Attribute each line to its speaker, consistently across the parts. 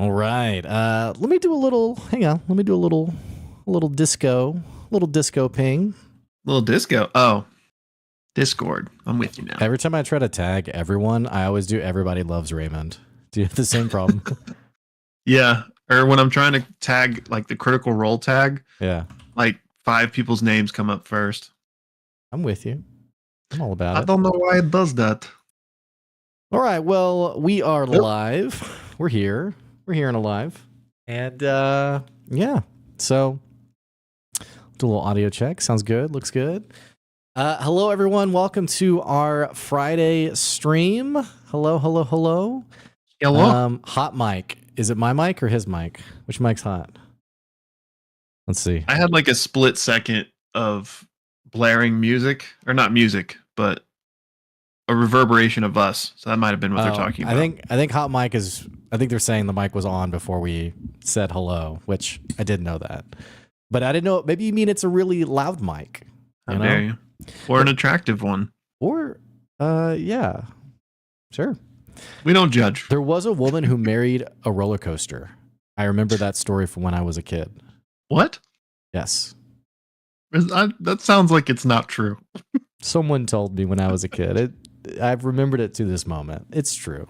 Speaker 1: All right. Let me do a little. Hang on. Let me do a little disco ping.
Speaker 2: Little disco. Oh, Discord. I'm with you now.
Speaker 1: Every time I try to tag everyone, I always do. Everybody loves Raymond. Do you have the same problem?
Speaker 2: Yeah. Or when I'm trying to tag like the critical role tag,
Speaker 1: Yeah.
Speaker 2: like 5 people's names come up first.
Speaker 1: I'm with you. I'm all about
Speaker 2: I
Speaker 1: it.
Speaker 2: don't know why it does that.
Speaker 1: All right. Well, we are live. We're here. We're here and alive. And yeah. So do a little audio check. Sounds good. Looks good. Hello, everyone. Welcome to our Friday stream. Hello.
Speaker 2: Hello.
Speaker 1: Hot mic. Is it my mic or his mic? Which mic's hot? Let's see.
Speaker 2: I had like a split second of blaring music, or not music, but a reverberation of us. So that might have been what they're talking about.
Speaker 1: I think hot mic is. I think they're saying the mic was on before we said hello, which I didn't know that, but I didn't know. Maybe you mean it's a really loud mic.
Speaker 2: How dare you? Or an attractive one.
Speaker 1: Or, yeah, sure.
Speaker 2: We don't judge.
Speaker 1: There was a woman who married a roller coaster. I remember that story from when I was a kid.
Speaker 2: What?
Speaker 1: Yes.
Speaker 2: That sounds like it's not true.
Speaker 1: Someone told me when I was a kid. I've remembered it to this moment. It's true.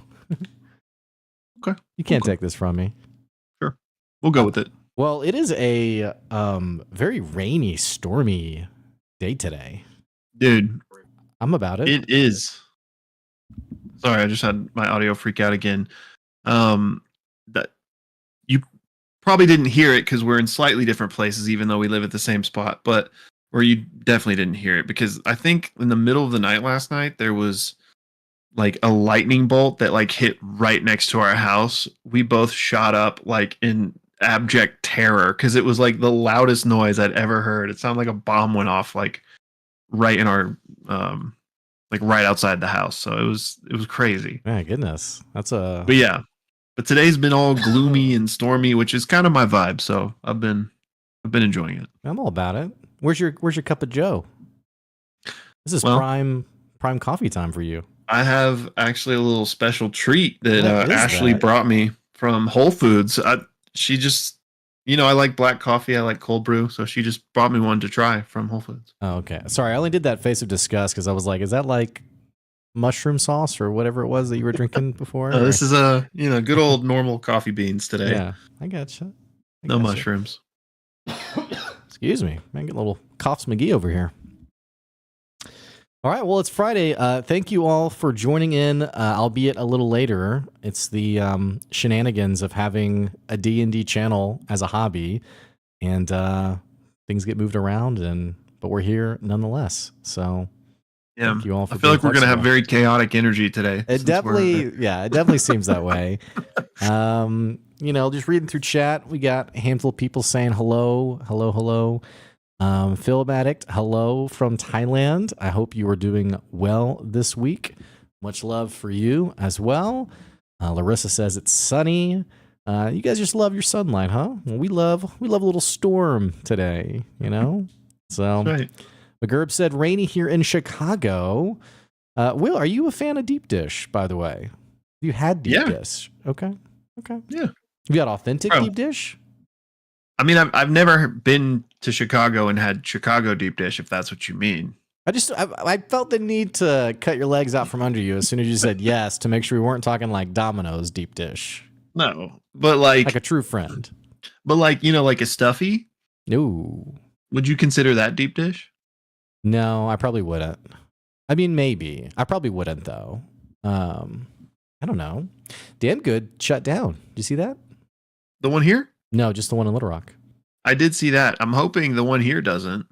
Speaker 2: Okay.
Speaker 1: You can't take this from me.
Speaker 2: Sure. We'll go with it.
Speaker 1: Well, it is a very rainy, stormy day today.
Speaker 2: Dude.
Speaker 1: I'm about it.
Speaker 2: It is. Sorry, I just had my audio freak out again. That you probably didn't hear it because we're in slightly different places, even though we live at the same spot. But where you definitely didn't hear it because I think in the middle of the night last night there was like a lightning bolt that like hit right next to our house. We both shot up like in abject terror because it was like the loudest noise I'd ever heard. It sounded like a bomb went off like right in our like right outside the house. So it was crazy.
Speaker 1: My goodness. But
Speaker 2: yeah. But today's been all gloomy and stormy, which is kind of my vibe. So I've been enjoying it.
Speaker 1: I'm all about it. Where's your cup of Joe? This is prime coffee time for you.
Speaker 2: I have actually a little special treat that Ashley brought me from Whole Foods. She just, I like black coffee. I like cold brew. So she just brought me one to try from Whole Foods.
Speaker 1: Oh, okay. Sorry, I only did that face of disgust because I was like, is that like mushroom sauce or whatever it was that you were drinking before?
Speaker 2: This is good old normal coffee beans today.
Speaker 1: Yeah, I gotcha.
Speaker 2: No mushrooms.
Speaker 1: Excuse me. Man, get a little coughs McGee over here. All right, well, it's Friday. Thank you all for joining in, albeit a little later. It's the shenanigans of having a D&D channel as a hobby, and things get moved around, but we're here nonetheless. So
Speaker 2: yeah,
Speaker 1: thank you all for
Speaker 2: I feel like we're going to have very chaotic energy today.
Speaker 1: It definitely seems that way. Just reading through chat, we got a handful of people saying hello. Philip Addict, hello from Thailand. I hope you are doing well this week. Much love for you as well. Larissa says it's sunny. You guys just love your sunlight, huh? Well, we love a little storm today, So
Speaker 2: right.
Speaker 1: McGurb said rainy here in Chicago. Will, are you a fan of deep dish, by the way? You had deep dish. Okay.
Speaker 2: Yeah.
Speaker 1: You got authentic deep dish?
Speaker 2: I mean, I've never been to Chicago and had Chicago deep dish, if that's what you mean.
Speaker 1: I felt the need to cut your legs out from under you as soon as you said yes to make sure we weren't talking like Domino's deep dish.
Speaker 2: No, but like
Speaker 1: a true friend.
Speaker 2: But like, like a stuffy?
Speaker 1: No.
Speaker 2: Would you consider that deep dish?
Speaker 1: No, I probably wouldn't. I mean, maybe. I probably wouldn't, though. I don't know. Damn Good shut down. Did you see that?
Speaker 2: The one here?
Speaker 1: No, just the one in Little Rock.
Speaker 2: I did see that. I'm hoping the one here doesn't.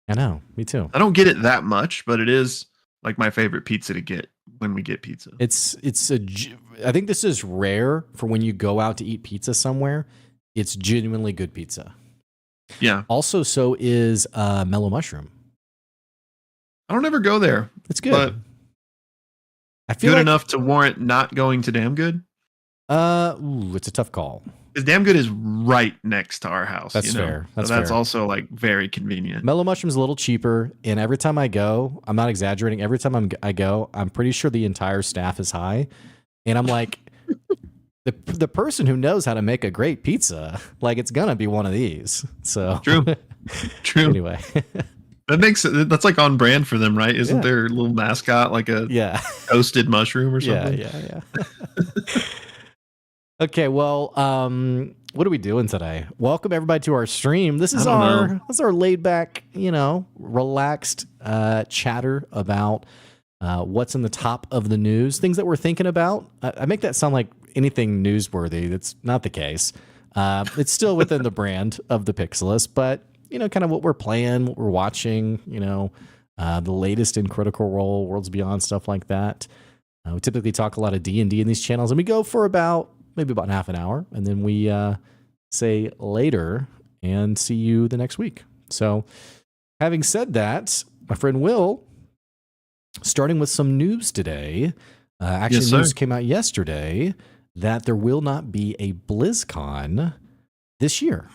Speaker 1: I know. Me too.
Speaker 2: I don't get it that much, but it is like my favorite pizza to get when we get pizza.
Speaker 1: I think this is rare for when you go out to eat pizza somewhere. It's genuinely good pizza.
Speaker 2: Yeah.
Speaker 1: Also, so is Mellow Mushroom.
Speaker 2: I don't ever go there.
Speaker 1: It's good.
Speaker 2: But
Speaker 1: I feel
Speaker 2: good enough to warrant not going to Damn Good?
Speaker 1: It's a tough call.
Speaker 2: Because Damn Good is right next to our house.
Speaker 1: That's fair.
Speaker 2: That's also like very convenient.
Speaker 1: Mellow Mushroom's a little cheaper, and every time I go, I'm not exaggerating. Every time I go, I'm pretty sure the entire staff is high, and I'm like, the person who knows how to make a great pizza, like it's gonna be one of these. So
Speaker 2: True. True.
Speaker 1: Anyway,
Speaker 2: That's like on brand for them, right? Isn't
Speaker 1: Yeah.
Speaker 2: their little mascot like a
Speaker 1: yeah,
Speaker 2: toasted mushroom or something?
Speaker 1: yeah. Okay, well, what are we doing today? Welcome everybody to our stream. This is our laid back, relaxed chatter about what's in the top of the news, things that we're thinking about. I make that sound like anything newsworthy. That's not the case. It's still within the brand of the Pixelist, but kind of what we're playing, what we're watching, the latest in Critical Role, Worlds Beyond, stuff like that. We typically talk a lot of D&D in these channels, and we go for maybe about half an hour, and then we say later and see you the next week. So having said that, my friend Will, starting with some news today. Actually, news came out yesterday that there will not be a BlizzCon this year.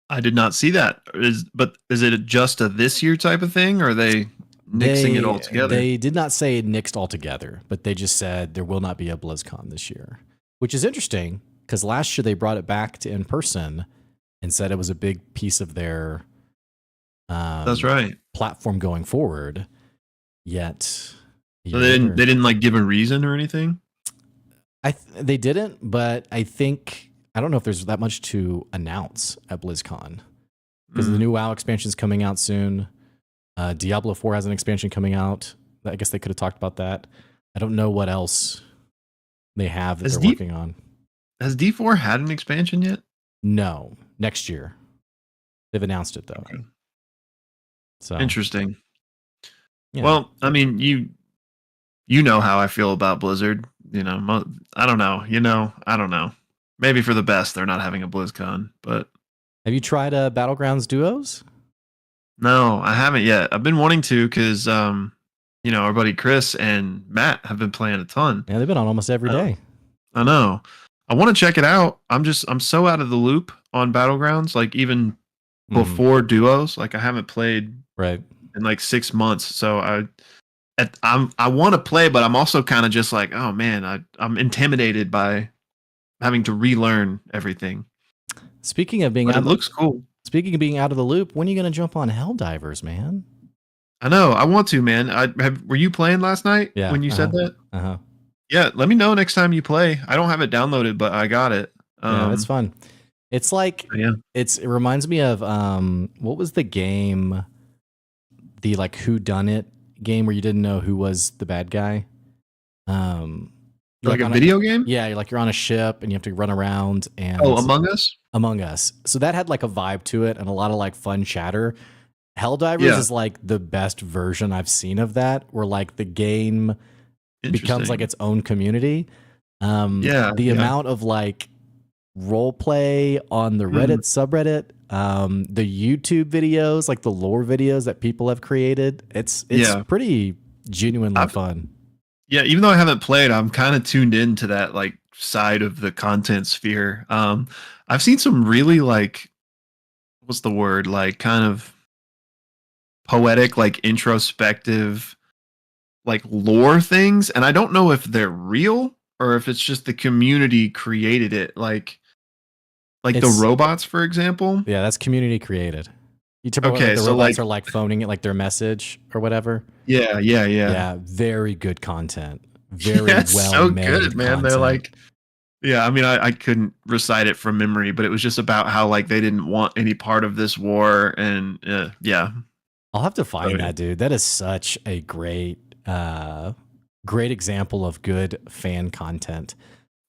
Speaker 2: I did not see that. Is it just a this year type of thing, or are they nixing it all together?
Speaker 1: They did not say it nixed altogether, but they just said there will not be a BlizzCon this year, which is interesting because last year they brought it back to in person and said it was a big piece of their
Speaker 2: that's right,
Speaker 1: platform going forward. Yet
Speaker 2: so they didn't like give a reason or anything.
Speaker 1: They didn't, but I don't know if there's that much to announce at BlizzCon because the new WoW expansion is coming out soon. Diablo 4 has an expansion coming out. I guess they could have talked about that. I don't know what else they have that they're working on.
Speaker 2: Has D4 had an expansion yet?
Speaker 1: No, next year. They've announced it though.
Speaker 2: Okay.
Speaker 1: So
Speaker 2: interesting.
Speaker 1: Yeah.
Speaker 2: Well, I mean, you know how I feel about Blizzard. I don't know. I don't know. Maybe for the best they're not having a BlizzCon, but
Speaker 1: have you tried Battlegrounds Duos?
Speaker 2: No, I haven't yet. I've been wanting to because our buddy Chris and Matt have been playing a ton.
Speaker 1: Yeah, they've been on almost every day.
Speaker 2: I know. I want to check it out. I'm so out of the loop on Battlegrounds, like even before Duos. Like I haven't played
Speaker 1: in
Speaker 2: like 6 months. So I want to play, but I'm also kind of just like, oh man, I'm intimidated by having to relearn everything.
Speaker 1: Speaking of being
Speaker 2: it looks cool.
Speaker 1: Speaking of being out of the loop, when are you going to jump on Helldivers, man?
Speaker 2: I know. I want to, man. Were you playing last night when you said that?
Speaker 1: Uh-huh.
Speaker 2: Yeah, let me know next time you play. I don't have it downloaded, but I got it.
Speaker 1: Yeah, it's fun. It's like, it reminds me of, what was the game, the like whodunit game where you didn't know who was the bad guy?
Speaker 2: Like a video game?
Speaker 1: Yeah, you're on a ship and you have to run around and
Speaker 2: Among Us?
Speaker 1: Among Us. So that had like a vibe to it and a lot of like fun chatter. Helldivers is like the best version I've seen of that, where like the game becomes like its own community. The amount of like role play on the Reddit subreddit, the YouTube videos, like the lore videos that people have created, it's pretty genuinely fun.
Speaker 2: Yeah, even though I haven't played, I'm kind of tuned into that like side of the content sphere. I've seen some really like, what's the word? Like kind of poetic, like introspective, like lore things, and I don't know if they're real or if it's just the community created it. Like the robots, for example.
Speaker 1: Yeah, that's community created. You typically the robots are like phoning it like their message or whatever.
Speaker 2: Yeah.
Speaker 1: Yeah, very good content. Very well
Speaker 2: so
Speaker 1: made
Speaker 2: good, man.
Speaker 1: Content.
Speaker 2: They're like, I mean, I couldn't recite it from memory, but it was just about how like they didn't want any part of this war, and
Speaker 1: I'll have to find that, dude. That is such a great example of good fan content.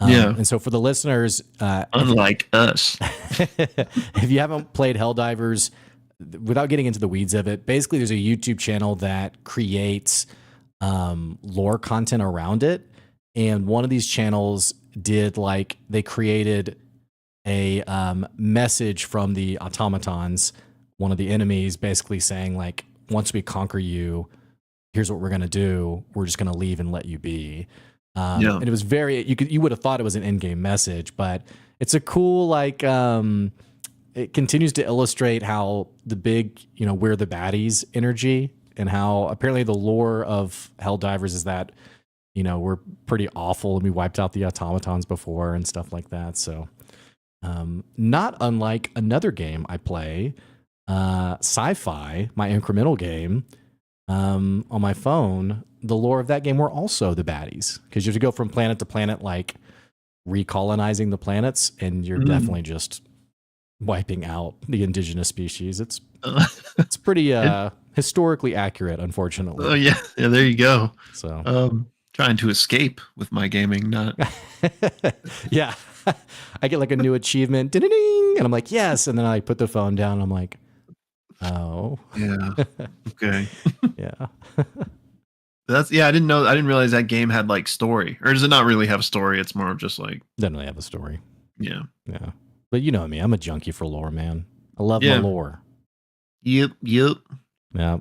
Speaker 1: And so for the listeners,
Speaker 2: unlike us,
Speaker 1: if you haven't played Helldivers, without getting into the weeds of it, basically there's a YouTube channel that creates lore content around it. And one of these channels they created a message from the automatons, one of the enemies, basically saying like, once we conquer you, here's what we're going to do. We're just going to leave and let you be. And it was you would have thought it was an in-game message, but it's a cool, like, it continues to illustrate how the big, we're the baddies energy, and how apparently the lore of Helldivers is that were pretty awful, and we wiped out the automatons before and stuff like that. So, not unlike another game I play, Sci-Fi, my incremental game, on my phone. The lore of that game were also the baddies, because you have to go from planet to planet, like recolonizing the planets, and you're definitely just wiping out the indigenous species. It's pretty historically accurate, unfortunately.
Speaker 2: Oh yeah, there you go.
Speaker 1: So
Speaker 2: trying to escape with my gaming, not
Speaker 1: yeah. I get like a new achievement, ding, and I'm like, yes, and then I put the phone down, and I'm like, oh
Speaker 2: yeah, okay.
Speaker 1: Yeah.
Speaker 2: I didn't realize that game had like story. Or does it not really have a story? It's more of just like,
Speaker 1: doesn't really have a story.
Speaker 2: Yeah.
Speaker 1: But you know me, I'm a junkie for lore, man. I love my lore.
Speaker 2: Yep.
Speaker 1: Yeah.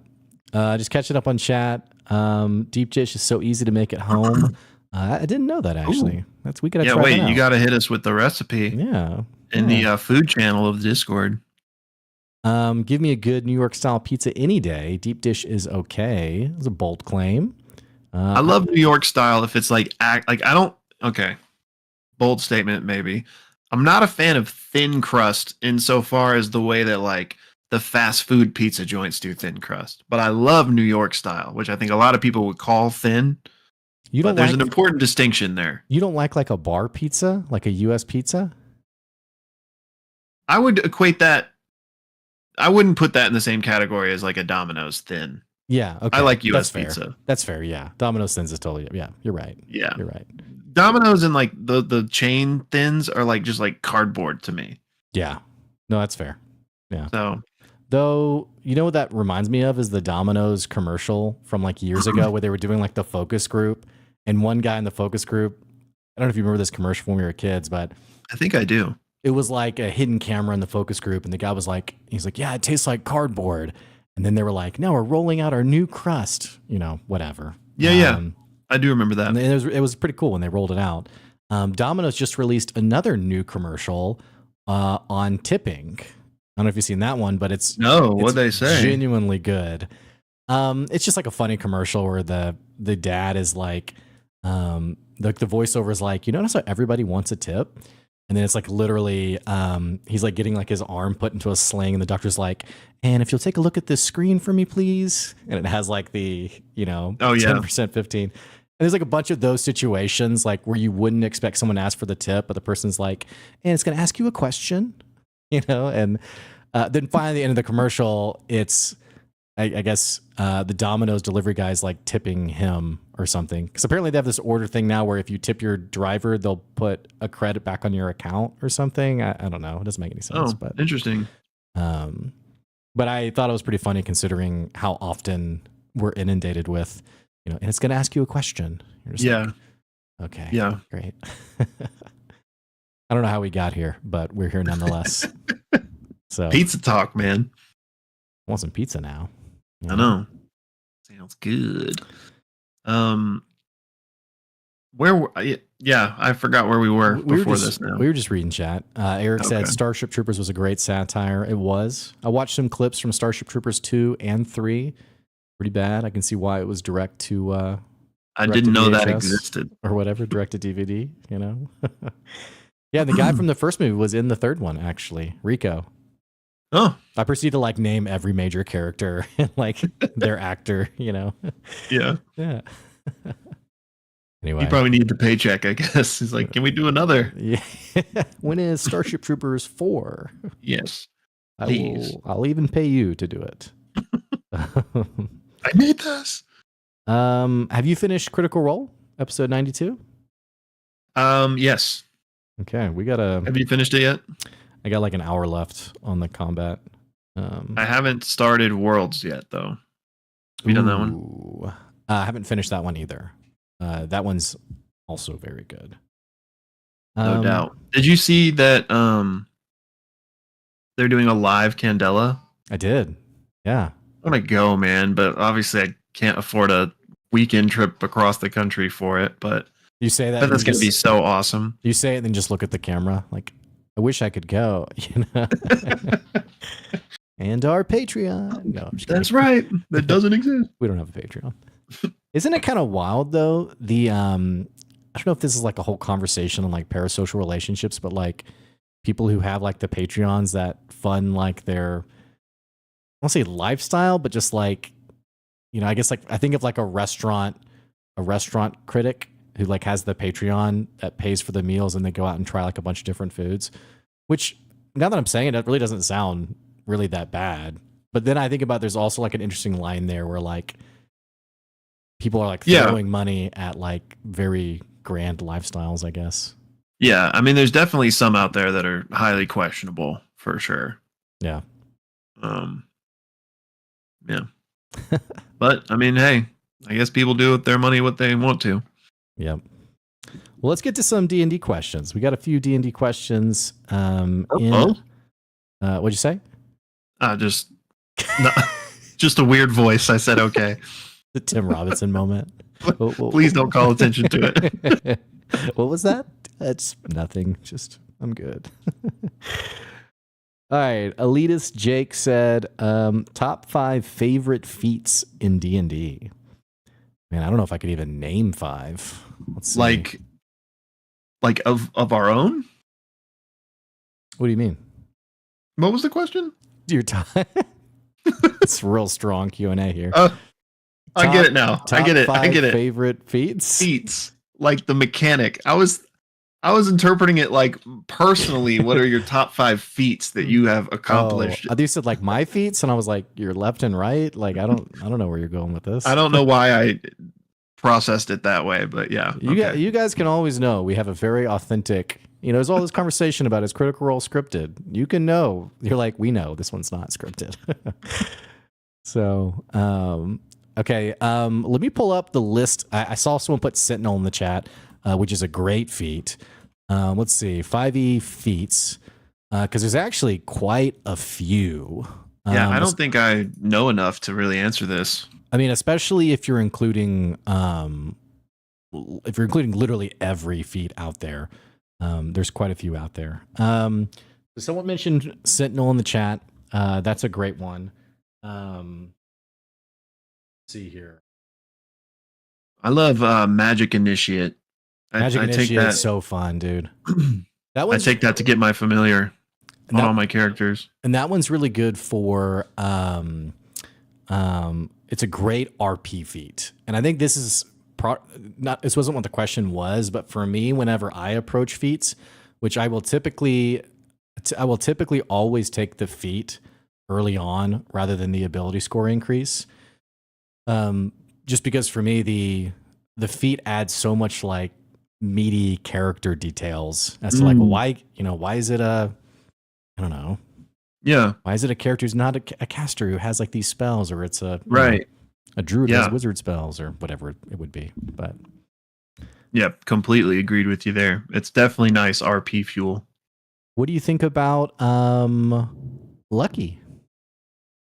Speaker 1: Just catching up on chat. Deep dish is so easy to make at home. I didn't know that, actually.
Speaker 2: Ooh.
Speaker 1: We gotta try that out.
Speaker 2: You gotta hit us with the recipe.
Speaker 1: Yeah.
Speaker 2: In the food channel of the Discord.
Speaker 1: Give me a good New York style pizza any day. Deep dish is okay. It's a bold claim.
Speaker 2: I love New York style if it's bold statement maybe. I'm not a fan of thin crust insofar as the way that like the fast food pizza joints do thin crust. But I love New York style, which I think a lot of people would call thin. There's an important distinction there.
Speaker 1: You don't like a bar pizza, like a US pizza?
Speaker 2: I would equate that. I wouldn't put that in the same category as like a Domino's thin.
Speaker 1: Yeah, okay.
Speaker 2: I like US
Speaker 1: pizza. That's fair, yeah. Domino's thins is totally, yeah, you're right.
Speaker 2: Yeah.
Speaker 1: You're right.
Speaker 2: Domino's and like the chain thins are like just like cardboard to me.
Speaker 1: Yeah. No, that's fair. Yeah.
Speaker 2: So,
Speaker 1: though, you know what that reminds me of is the Domino's commercial from like years ago where they were doing like the focus group, and one guy in the focus group, I don't know if you remember this commercial when we were kids, but
Speaker 2: I think I do.
Speaker 1: It was like a hidden camera in the focus group, and the guy was like, he's like, yeah, it tastes like cardboard. And then they were like, no, we're rolling out our new crust, whatever.
Speaker 2: Yeah. I do remember that.
Speaker 1: And it was pretty cool when they rolled it out. Domino's just released another new commercial on tipping. I don't know if you've seen that one, but
Speaker 2: what'd they say?
Speaker 1: Genuinely good. It's just like a funny commercial where the dad is like, the voiceover is like, you notice how everybody wants a tip? And then it's like literally, he's like getting like his arm put into a sling, and the doctor's like, and if you'll take a look at this screen for me, please. And it has like the, 10%, 15. And there's like a bunch of those situations like where you wouldn't expect someone to ask for the tip, but the person's like, and it's going to ask you a question, and then finally at the end of the commercial, it's, I guess the Domino's delivery guy's like tipping him or something. Because apparently they have this order thing now where if you tip your driver, they'll put a credit back on your account or something. I don't know. It doesn't make any sense. But
Speaker 2: interesting.
Speaker 1: But I thought it was pretty funny considering how often we're inundated with, and it's going to ask you a question. You're just like, okay.
Speaker 2: Yeah.
Speaker 1: Great. I don't know how we got here, but we're here nonetheless. So
Speaker 2: pizza talk, man.
Speaker 1: I want some pizza now.
Speaker 2: I know. Sounds good. I forgot where we were before this now.
Speaker 1: We were just reading chat. Eric said Starship Troopers was a great satire. It was. I watched some clips from Starship Troopers 2 and 3. Pretty bad. I can see why it was direct to
Speaker 2: I didn't know that existed.
Speaker 1: Or whatever, direct to DVD, Yeah, the guy from the first movie was in the third one, actually. Rico.
Speaker 2: Oh.
Speaker 1: I proceed to like name every major character and like their actor,
Speaker 2: Yeah.
Speaker 1: Yeah. Anyway.
Speaker 2: He probably needed the paycheck, I guess. He's like, can we do another?
Speaker 1: Yeah. When is Starship Troopers 4?
Speaker 2: Yes.
Speaker 1: I'll even pay you to do it.
Speaker 2: I need this.
Speaker 1: Have you finished Critical Role, episode 92?
Speaker 2: Yes.
Speaker 1: Okay, have
Speaker 2: you finished it yet?
Speaker 1: I got like an hour left on the combat.
Speaker 2: I haven't started Worlds yet, though. Have you done that one?
Speaker 1: I haven't finished that one either. That one's also very good.
Speaker 2: No doubt. Did you see that they're doing a live Candela?
Speaker 1: I did. Yeah.
Speaker 2: I want to go, man, but obviously I can't afford a weekend trip across the country for it. But
Speaker 1: you say that
Speaker 2: that's going to be so awesome.
Speaker 1: You say it and then just look at the camera like, I wish I could go, And our Patreon. No, I'm just
Speaker 2: That's right. That doesn't exist.
Speaker 1: We don't have a Patreon. Isn't it kind of wild though? I don't know if this is like a whole conversation on like parasocial relationships, but like people who have like the Patreons that fund like their, I won't say lifestyle, but just like, I guess like I think of like a restaurant critic who like has the Patreon that pays for the meals and they go out and try like a bunch of different foods, which now that I'm saying it, it really doesn't sound really that bad. But then I think about there's also like an interesting line there where like people are like throwing money at like very grand lifestyles, I guess.
Speaker 2: Yeah, I mean, there's definitely some out there that are highly questionable for sure.
Speaker 1: Yeah.
Speaker 2: Yeah. But I mean, hey, I guess people do with their money what they want to.
Speaker 1: Yep. Well, let's get to some D&D questions. We got a few D&D questions. What'd you say?
Speaker 2: Just a weird voice. I said, okay.
Speaker 1: The Tim Robinson moment.
Speaker 2: Please don't call attention to it.
Speaker 1: What was that? It's nothing. Just, I'm good. All right. Elitist Jake said, top 5 favorite feats in D&D. Man, I don't know if I could even name 5. Let's see.
Speaker 2: Like of our own?
Speaker 1: What do you mean?
Speaker 2: What was the question?
Speaker 1: Your time. It's real strong Q&A here.
Speaker 2: I get it now. I get it.
Speaker 1: Favorite feats?
Speaker 2: Feats. Like the mechanic. I was interpreting it like personally, what are your top 5 feats that you have accomplished?
Speaker 1: I thought you said like my feats, and I was like, your left and right. Like I don't know where you're going with this.
Speaker 2: I don't know why I processed it that way, but yeah.
Speaker 1: You guys can always know we have a very authentic. There's all this conversation about is Critical Role scripted. You can know. You're like, we know this one's not scripted. So, okay. Let me pull up the list. I saw someone put Sentinel in the chat, which is a great feat. Let's see, 5e feats, because there's actually quite a few.
Speaker 2: Yeah, I don't think I know enough to really answer this.
Speaker 1: I mean, especially if you're including literally every feat out there. There's quite a few out there. Someone mentioned Sentinel in the chat. That's a great one. Let's see here.
Speaker 2: I love Magic Initiate.
Speaker 1: Magic Initiate is so fun, dude. I
Speaker 2: take that to get my familiar on all my characters.
Speaker 1: And that one's really good for it's a great RP feat. And I think this is this wasn't what the question was, but for me, whenever I approach feats, which I will typically always take the feat early on rather than the ability score increase. Just because for me, the feat adds so much like meaty character details as to like, well, why is it I don't know.
Speaker 2: Yeah.
Speaker 1: Why is it a character who's not a caster who has like these spells, or it's a druid who has wizard spells, or whatever it would be. But
Speaker 2: yeah, completely agreed with you there. It's definitely nice RP fuel.
Speaker 1: What do you think about Lucky?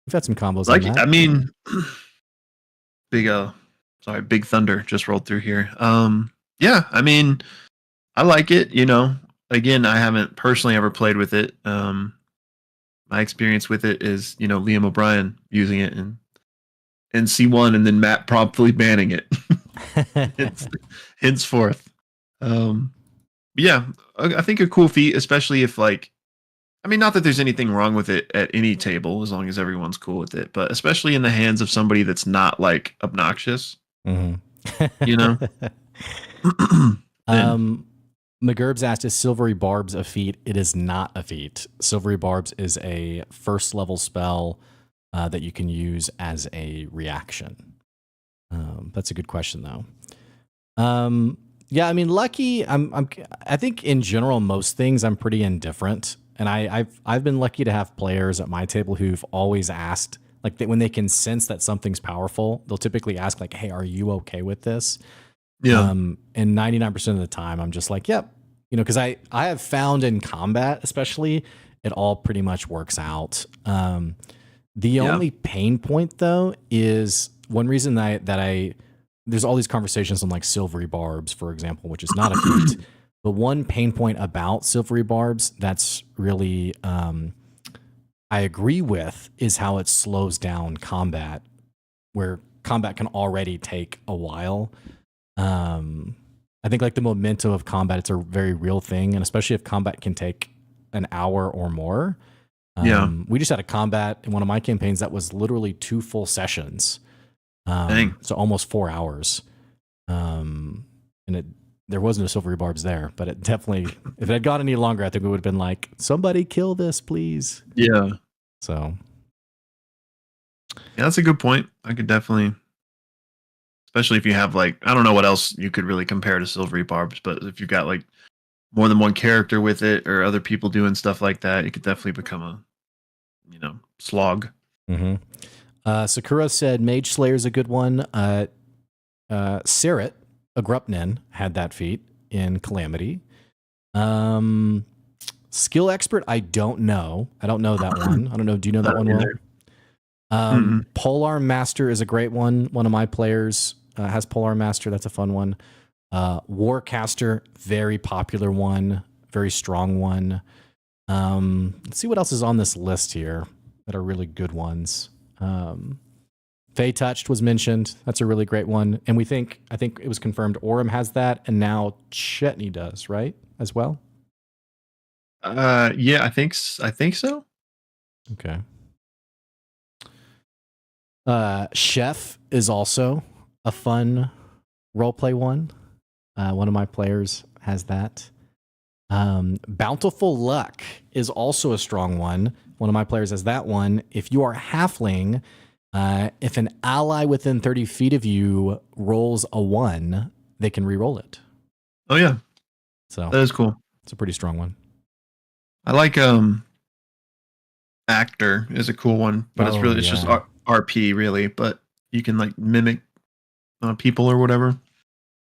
Speaker 1: We've had some combos.
Speaker 2: Lucky,
Speaker 1: on that.
Speaker 2: I mean, Big Thunder just rolled through here. Yeah, I mean, I like it. Again, I haven't personally ever played with it. My experience with it is, Liam O'Brien using it in C1, and then Matt promptly banning it. Henceforth. Yeah, I think a cool feat, especially if not that there's anything wrong with it at any table, as long as everyone's cool with it, but especially in the hands of somebody that's not like obnoxious.
Speaker 1: Mm-hmm. McGurbs asked, is Silvery Barbs a feat? It is not a feat. Silvery Barbs is a first level spell that you can use as a reaction. That's a good question though. Yeah, I mean, Lucky, I think in general, most things I'm pretty indifferent. And I've been lucky to have players at my table who've always asked, like when they can sense that something's powerful, they'll typically ask like, hey, are you okay with this?
Speaker 2: Yeah.
Speaker 1: And 99% of the time I'm just like, yep. Because I have found in combat, especially, it all pretty much works out. The only pain point though is one reason that there's all these conversations on like Silvery Barbs, for example, which is not a feat. The one pain point about Silvery Barbs that's really I agree with is how it slows down combat, where combat can already take a while. I think like the momentum of combat, it's a very real thing, and especially if combat can take an hour or more. We just had a combat in one of my campaigns that was literally 2 full sessions.
Speaker 2: Dang.
Speaker 1: So almost 4 hours. And there was no silvery barbs there, but it definitely, if it had gone any longer, I think we would have been like, somebody kill this, please.
Speaker 2: Yeah.
Speaker 1: So.
Speaker 2: Yeah, that's a good point. I could definitely, especially if you have like, I don't know what else you could really compare to silvery barbs, but if you've got like more than one character with it or other people doing stuff like that, it could definitely become a, slog.
Speaker 1: Sakura said Mage Slayer is a good one. Sarit, Agrupnin, had that feat in Calamity. Skill Expert, I don't know. I don't know that one. I don't know. Do you know that one well? Polearm Master is a great one. One of my players has Polearm Master. That's a fun one. Warcaster, very popular one. Very strong one. Let's see what else is on this list here that are really good ones. Fey Touched was mentioned. That's a really great one. And I think it was confirmed Orem has that, and now Chetney does, right? As well?
Speaker 2: Yeah, I think so.
Speaker 1: Okay. Chef is also a fun roleplay one. One of my players has that. Bountiful Luck is also a strong one. One of my players has that one. If you are halfling, if an ally within 30 feet of you rolls a 1, they can re-roll it.
Speaker 2: Oh yeah.
Speaker 1: So
Speaker 2: that is cool.
Speaker 1: It's a pretty strong one.
Speaker 2: I like Actor is a cool one, but it's just RP really, but you can like mimic people or whatever.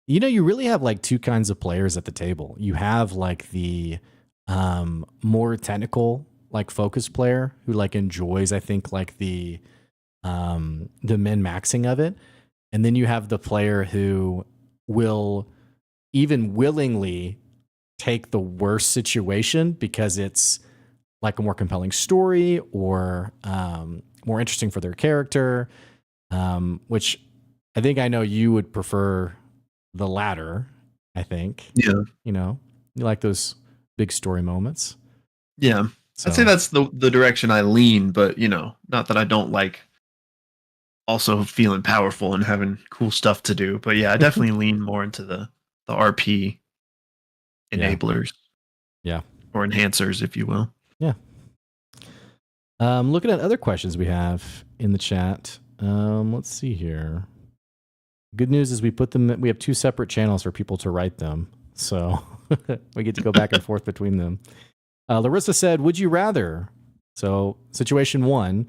Speaker 1: You really have like 2 kinds of players at the table. You have like the more technical, like focused player who like enjoys, I think, like the min-maxing of it. And then you have the player who will even willingly take the worst situation because it's like a more compelling story or more interesting for their character, which I think I know you would prefer the latter, I think.
Speaker 2: Yeah.
Speaker 1: You like those big story moments.
Speaker 2: Yeah. So. I'd say that's the direction I lean, but not that I don't like also feeling powerful and having cool stuff to do. But yeah, I definitely lean more into the RP enablers.
Speaker 1: Yeah.
Speaker 2: Or enhancers, if you will.
Speaker 1: Yeah. Looking at other questions we have in the chat. Let's see here. Good news is we have 2 separate channels for people to write them. So we get to go back and forth between them. Larissa said, would you rather? So situation 1.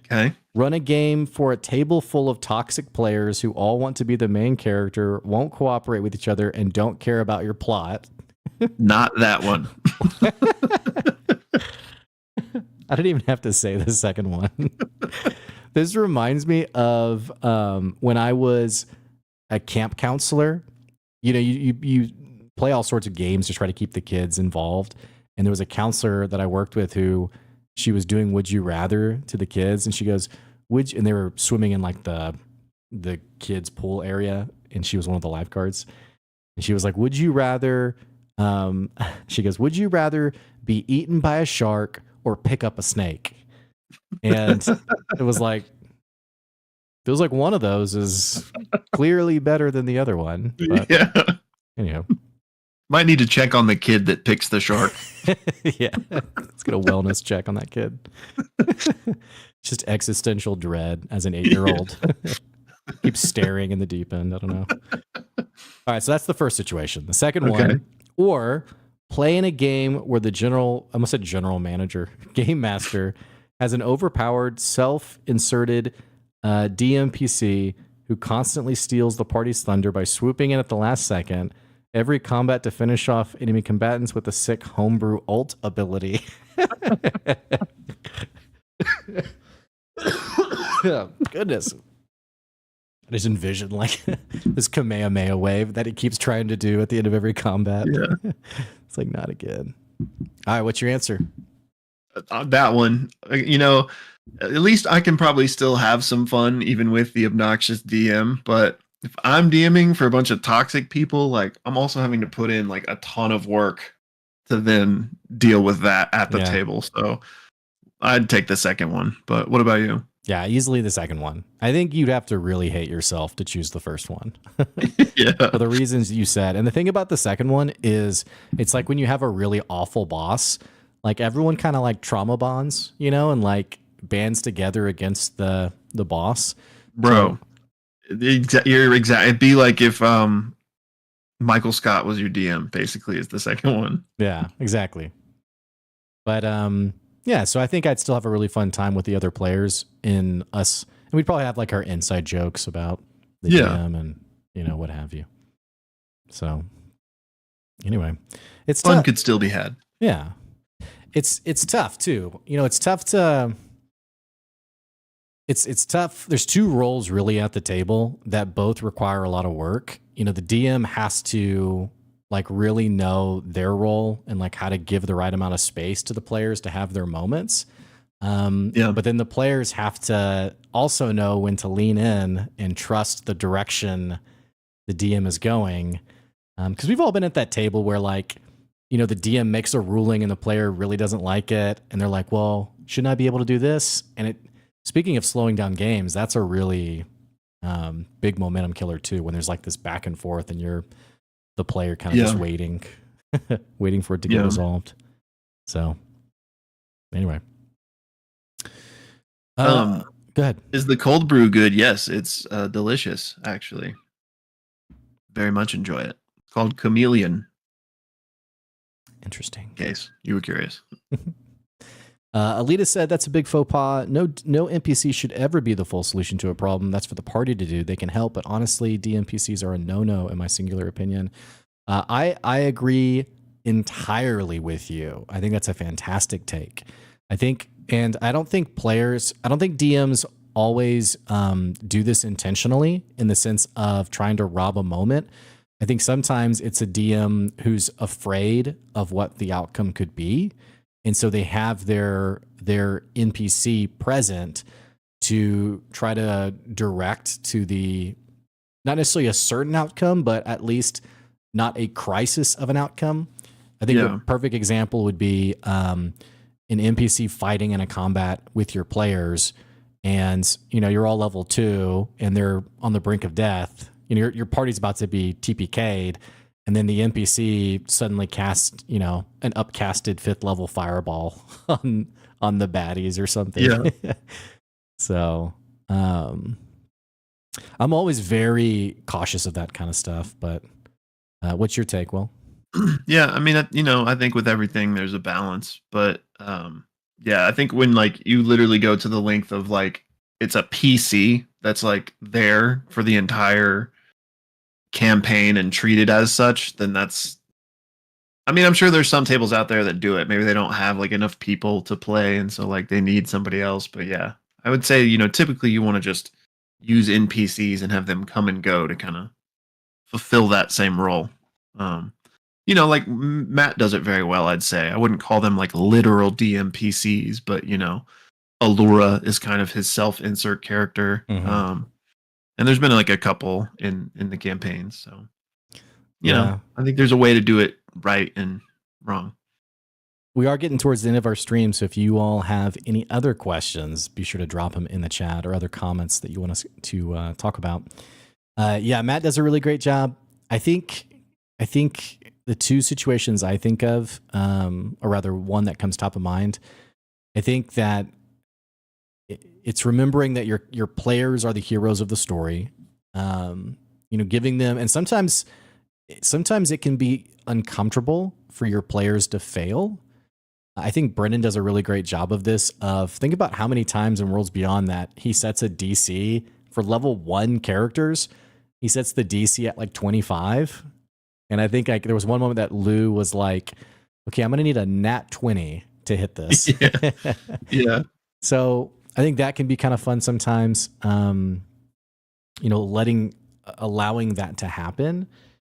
Speaker 2: Okay.
Speaker 1: Run a game for a table full of toxic players who all want to be the main character, won't cooperate with each other, and don't care about your plot.
Speaker 2: Not that one.
Speaker 1: I didn't even have to say the second one. This reminds me of when I was a camp counselor. You play all sorts of games to try to keep the kids involved. And there was a counselor that I worked with who she was doing Would You Rather to the kids. And she goes, and they were swimming in like the kids' pool area. And she was one of the lifeguards. And she was like, would you rather, she goes, would you rather be eaten by a shark or pick up a snake? And it was like, feels like one of those is clearly better than the other one. But
Speaker 2: yeah.
Speaker 1: Anyhow.
Speaker 2: Might need to check on the kid that picks the shark.
Speaker 1: Yeah. Let's get a wellness check on that kid. Just existential dread as an 8-year-old. Keeps staring in the deep end. I don't know. All right. So that's the first situation. The second one, or play in a game where the general manager, game master, has an overpowered, self-inserted DMPC who constantly steals the party's thunder by swooping in at the last second. Every combat to finish off enemy combatants with a sick homebrew ult ability. Oh, goodness. I just envision like this Kamehameha wave that he keeps trying to do at the end of every combat.
Speaker 2: Yeah.
Speaker 1: It's like, not again. All right, what's your answer?
Speaker 2: That one, At least I can probably still have some fun even with the obnoxious DM. But if I'm DMing for a bunch of toxic people, like I'm also having to put in like a ton of work to then deal with that at the
Speaker 1: Yeah.
Speaker 2: table. So I'd take the second one. But what about you?
Speaker 1: Yeah, easily the second one. I think you'd have to really hate yourself to choose the first one.
Speaker 2: Yeah.
Speaker 1: For the reasons you said. And the thing about the second one is it's like when you have a really awful boss, like everyone kind of like trauma bonds, you know, and like bands together against the boss.
Speaker 2: Bro, you're exact. It'd be like if Michael Scott was your DM, basically, is the second one.
Speaker 1: Yeah, exactly. But yeah, so I think I'd still have a really fun time with the other players in us, and we'd probably have like our inside jokes about the DM and you know what have you. So anyway, it's
Speaker 2: fun
Speaker 1: tough.
Speaker 2: could still be had.
Speaker 1: Yeah, it's tough too. You know, it's tough to. It's tough. There's two roles really at the table that both require a lot of work. You know, the DM has to like really know their role and like how to give the right amount of space to the players to have their moments. But then the players have to also know when to lean in and trust the direction the DM is going. Because we've all been at that table where like, you know, the DM makes a ruling and the player really doesn't like it. And they're like, well, shouldn't I be able to do this? And speaking of slowing down games, that's a really big momentum killer too, when there's like this back and forth and you're the player kind of just waiting for it to get resolved. So anyway. Go ahead.
Speaker 2: Is the cold brew good? Yes, it's delicious, actually. Very much enjoy it. It's called Chameleon.
Speaker 1: Interesting.
Speaker 2: In case you were curious.
Speaker 1: Alita said that's a big faux pas. No NPC should ever be the full solution to a problem. That's for the party to do. They can help, but honestly, DMPCs are a no-no in my singular opinion. I agree entirely with you. I think that's a fantastic take. I don't think DMs always do this intentionally in the sense of trying to rob a moment. I think sometimes it's a DM who's afraid of what the outcome could be. And so they have their NPC present to try to direct to the, not necessarily a certain outcome, but at least not a crisis of an outcome. I think a perfect example would be an NPC fighting in a combat with your players, and you know you're all level 2 and they're on the brink of death. You know your party's about to be TPK'd. And then the NPC suddenly casts, you know, an upcasted 5th level fireball on the baddies or something.
Speaker 2: Yeah.
Speaker 1: So I'm always very cautious of that kind of stuff. But what's your take, Will?
Speaker 2: Yeah, I mean, you know, I think with everything there's a balance, but yeah, I think when like you literally go to the length of like it's a PC that's like there for the entire campaign and treat it as such, then that's, I mean, I'm sure there's some tables out there that do it. Maybe they don't have like enough people to play and so like they need somebody else. But yeah, I would say, you know, typically you want to just use NPCs and have them come and go to kind of fulfill that same role. You know, like Matt does it very well, I'd say. I wouldn't call them like literal DMPCs, but you know, Allura is kind of his self-insert character.
Speaker 1: Mm-hmm.
Speaker 2: And there's been like a couple in the campaign, so you know, I think there's a way to do it right and wrong.
Speaker 1: We are getting towards the end of our stream, so if you all have any other questions, be sure to drop them in the chat or other comments that you want us to talk about. Yeah, Matt does a really great job. I think the two situations I think of, or rather one that comes top of mind, I think that it's remembering that your players are the heroes of the story. You know, giving them, and sometimes it can be uncomfortable for your players to fail. I think Brendan does a really great job of this. Think about how many times in Worlds Beyond that he sets a DC for level 1 characters. He sets the DC at like 25. And I think like there was one moment that Lou was like, okay, I'm going to need a nat 20 to hit this.
Speaker 2: Yeah.
Speaker 1: So I think that can be kind of fun sometimes, you know, allowing that to happen.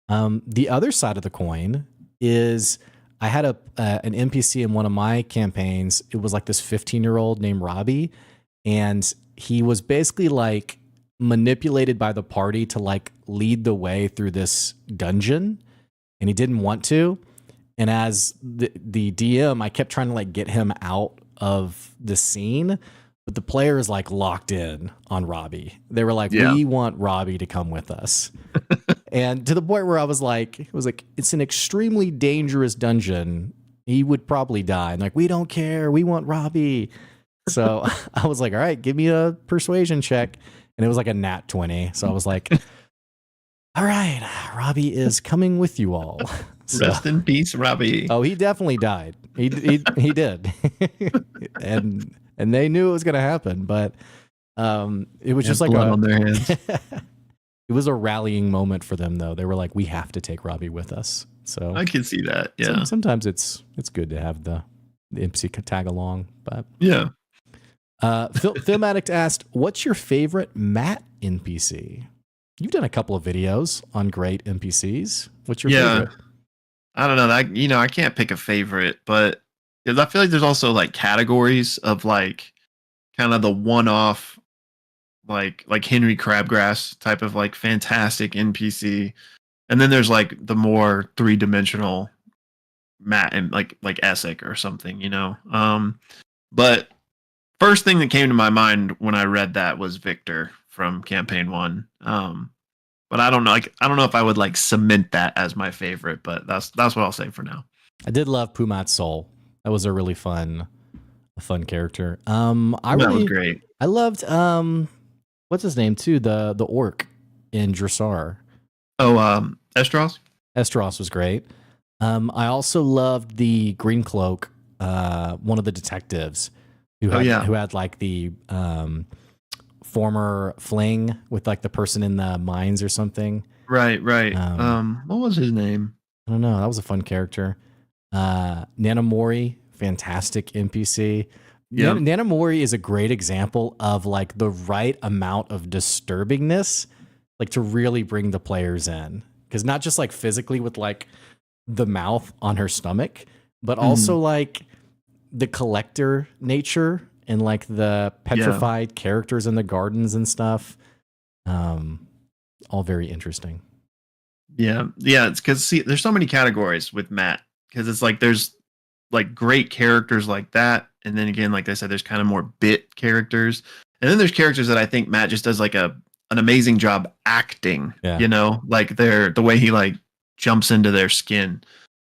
Speaker 1: The other side of the coin is I had an NPC in one of my campaigns. It was like this 15-year-old named Robbie, and he was basically like manipulated by the party to like lead the way through this dungeon, and he didn't want to. And as the DM, I kept trying to like get him out of the scene, but the players like locked in on Robbie. They were like, we want Robbie to come with us. And to the point where I was like, it's an extremely dangerous dungeon. He would probably die. And like, we don't care. We want Robbie. So I was like, all right, give me a persuasion check. And it was like a nat 20. So I was like, all right, Robbie is coming with you all. So,
Speaker 2: rest in peace, Robbie.
Speaker 1: Oh, he definitely died. He did. and they knew it was going to happen, but it was just like
Speaker 2: blood on their hands.
Speaker 1: It was a rallying moment for them, though. They were like, we have to take Robbie with us. So
Speaker 2: I can see that. Yeah.
Speaker 1: Sometimes it's good to have the NPC tag along, but
Speaker 2: yeah.
Speaker 1: Film Addict asked, what's your favorite Matt NPC? You've done a couple of videos on great NPCs. What's your favorite?
Speaker 2: I don't know. I can't pick a favorite, but I feel like there's also like categories of like kind of the one-off, like Henry Crabgrass type of like fantastic NPC, and then there's like the more three-dimensional Matt and like Essek or something, But first thing that came to my mind when I read that was Victor from Campaign 1. But I don't know. I don't know if I would like cement that as my favorite, but that's what I'll say for now.
Speaker 1: I did love Pumat's Soul. That was a really fun character.
Speaker 2: That was great.
Speaker 1: I loved what's his name too? The orc in Dressar.
Speaker 2: Oh, Estros.
Speaker 1: Estros was great. I also loved the Green Cloak, one of the detectives who had like the former fling with like the person in the mines or something.
Speaker 2: Right. What was his name?
Speaker 1: I don't know. That was a fun character. Nanamori, fantastic NPC. Yep. Nanamori is a great example of like the right amount of disturbingness, like to really bring the players in. Because not just like physically with like the mouth on her stomach, but also like the collector nature and like the petrified characters in the gardens and stuff. All very interesting.
Speaker 2: Yeah. It's because there's so many categories with Matt, because it's like there's like great characters like that, and then again, like I said, there's kind of more bit characters, and then there's characters that I think Matt just does like an amazing job acting. Yeah. Like the way he like jumps into their skin.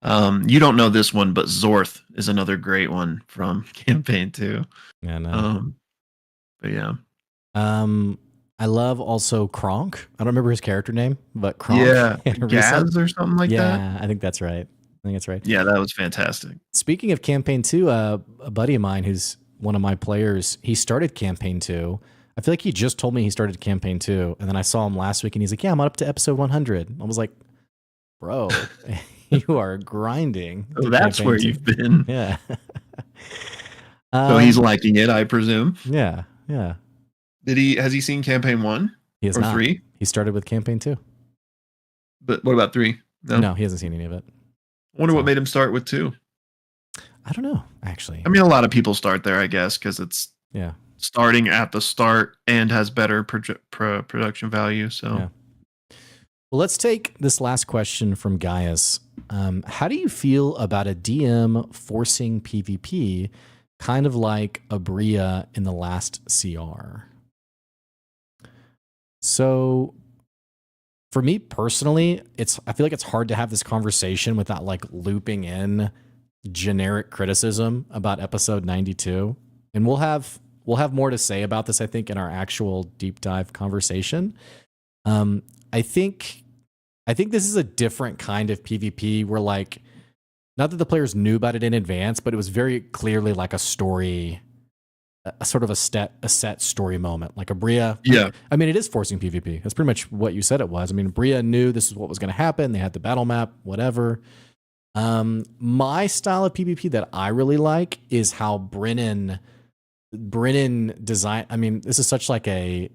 Speaker 2: You don't know this one, but Zorth is another great one from Campaign 2.
Speaker 1: Yeah, no.
Speaker 2: But yeah.
Speaker 1: I love also Kronk. I don't remember his character name, but Kronk.
Speaker 2: Yeah, Gaz or something like that.
Speaker 1: Yeah, I think that's right.
Speaker 2: Yeah, that was fantastic.
Speaker 1: Speaking of Campaign 2, a buddy of mine who's one of my players, he started Campaign 2. I feel like he just told me he started Campaign 2, and then I saw him last week, and he's like, yeah, I'm up to episode 100. I was like, bro, you are grinding.
Speaker 2: Oh, that's where you've been.
Speaker 1: Yeah.
Speaker 2: So he's liking it, I presume.
Speaker 1: Yeah.
Speaker 2: Has he seen Campaign 1?
Speaker 1: He has
Speaker 2: or
Speaker 1: not.
Speaker 2: 3?
Speaker 1: He started with Campaign 2.
Speaker 2: But what about 3?
Speaker 1: No, he hasn't seen any of it.
Speaker 2: I wonder what made him start with 2.
Speaker 1: I don't know, actually.
Speaker 2: I mean, a lot of people start there, I guess, because it's starting at the start and has better production value. So,
Speaker 1: Well, let's take this last question from Gaius. How do you feel about a DM forcing PvP, kind of like Abria in the last CR? So, for me personally, I feel like it's hard to have this conversation without like looping in generic criticism about episode 92. And we'll have more to say about this, I think, in our actual deep dive conversation. I think this is a different kind of PvP where like, not that the players knew about it in advance, but it was very clearly like a story, a sort of a set story moment, like Abria.
Speaker 2: Yeah.
Speaker 1: I mean, it is forcing PvP. That's pretty much what you said it was. I mean, Abria knew this is what was going to happen. They had the battle map, whatever. My style of PvP that I really like is how Brennan design. I mean, this is such like a,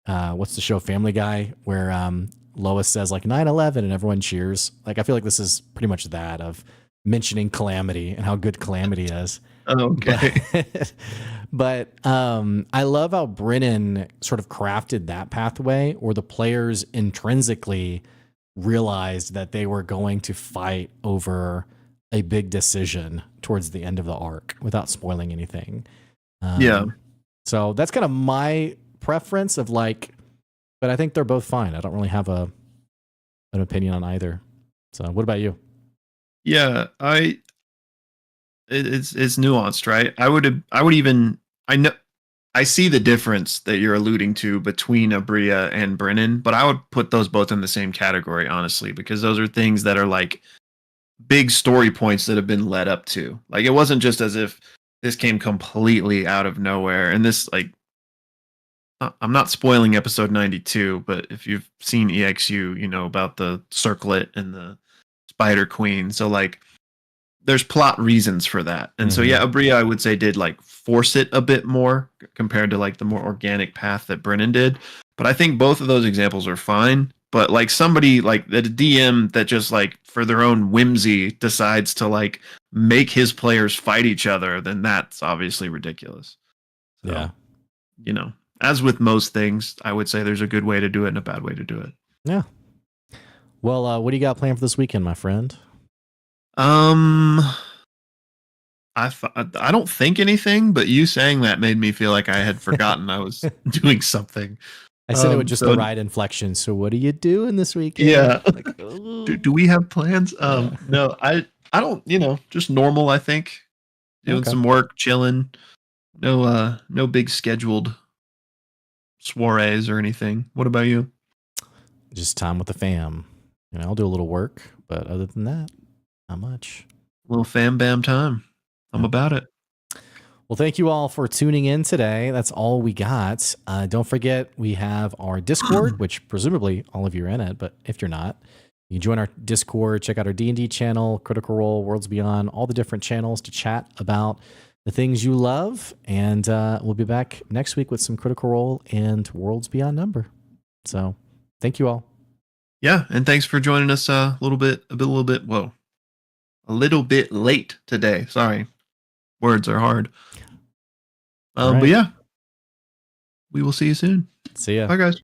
Speaker 1: what's the show Family Guy, where, Lois says like 9/11 and everyone cheers. Like, I feel like this is pretty much that of mentioning Calamity and how good Calamity is.
Speaker 2: Okay.
Speaker 1: But I love how Brennan sort of crafted that pathway, or the players intrinsically realized that they were going to fight over a big decision towards the end of the arc without spoiling anything.
Speaker 2: Yeah.
Speaker 1: So that's kind of my preference of like, but I think they're both fine. I don't really have an opinion on either. So what about you?
Speaker 2: Yeah, it's nuanced, right? I know I see the difference that you're alluding to between Abria and Brennan, but I would put those both in the same category, honestly, because those are things that are like big story points that have been led up to. Like it wasn't just as if this came completely out of nowhere. And this like I'm not spoiling episode 92, but if you've seen EXU, you know about the circlet and the Spider Queen. So like there's plot reasons for that. And so yeah, Abria I would say did like force it a bit more compared to like the more organic path that Brennan did. But I think both of those examples are fine. But like somebody like the DM that just like for their own whimsy decides to like make his players fight each other, then that's obviously ridiculous. So,
Speaker 1: Yeah.
Speaker 2: you know, as with most things, I would say there's a good way to do it and a bad way to do it.
Speaker 1: Yeah. Well, what do you got planned for this weekend, my friend?
Speaker 2: I don't think anything, but you saying that made me feel like I had forgotten I was doing something.
Speaker 1: I said it with just the right inflection. So what are you doing this weekend?
Speaker 2: Yeah.
Speaker 1: Like,
Speaker 2: do we have plans? No, I don't, you know, just normal, I think. Doing some work, chilling. No big scheduled soirees or anything. What about you?
Speaker 1: Just time with the fam. You know, I'll do a little work, but other than that, not much.
Speaker 2: A little fam bam time. I'm about it.
Speaker 1: Well, thank you all for tuning in today. That's all we got. Don't forget, we have our Discord, which presumably all of you are in it, but if you're not, you can join our Discord, check out our D&D channel, Critical Role, Worlds Beyond, all the different channels to chat about the things you love. And we'll be back next week with some Critical Role and Worlds Beyond number. So thank you all.
Speaker 2: Yeah, and thanks for joining us a little bit late today. Sorry. Words are hard.
Speaker 1: Right.
Speaker 2: But yeah, we will see you soon.
Speaker 1: See ya.
Speaker 2: Bye, guys.